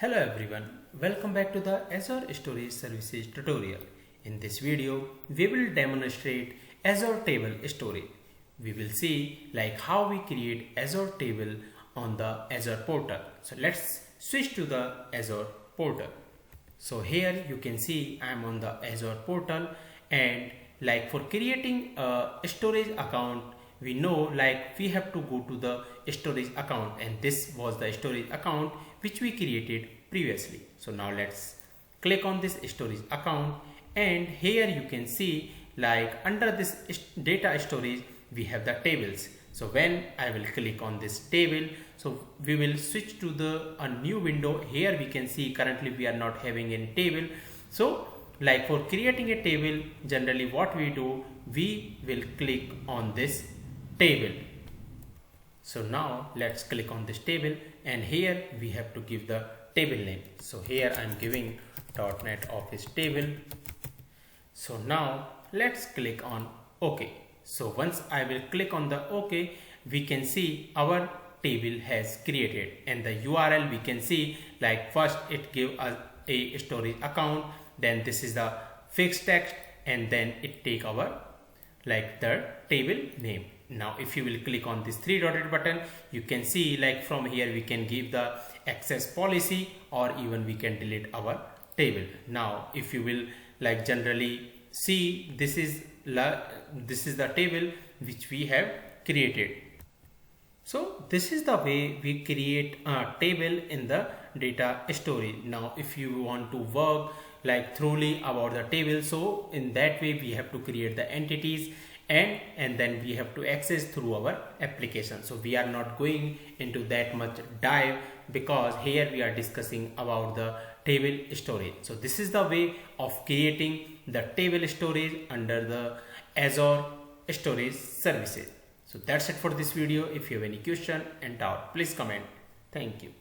Hello everyone, welcome back to the Azure Storage Services tutorial. In this video, we will demonstrate Azure Table Storage. We will see how we create Azure Table on the Azure portal. So let's switch to the Azure portal. So here you can see I am on the Azure portal, and for creating a storage account, we know we have to go to the storage account, and this was the storage account which we created previously. So now let's click on this storage account, and here you can see under this data storage we have the tables. So when I will click on this table, so we will switch to a new window. Here we can see currently we are not having any table. So for creating a table, generally what we do, we will click on this table. So now let's click on this table, and here we have to give the table name. So here I am giving .NET Office table. So now let's click on OK. So once I will click on the OK, we can see our table has created, and the URL we can see first it give us a storage account, then this is the fixed text, and then it take our the table name. Now if you will click on this three dotted button, you can see from here we can give the access policy, or even we can delete our table. Now if you will generally see, this is the table which we have created. So this is the way we create a table in the data storage. Now if you want to work thoroughly about the table, so in that way we have to create the entities, and then we have to access through our application. So we are not going into that much dive, because here we are discussing about the table storage. So this is the way of creating the table storage under the Azure Storage Services. So that's it for this video. If you have any question and doubt, please comment. Thank you.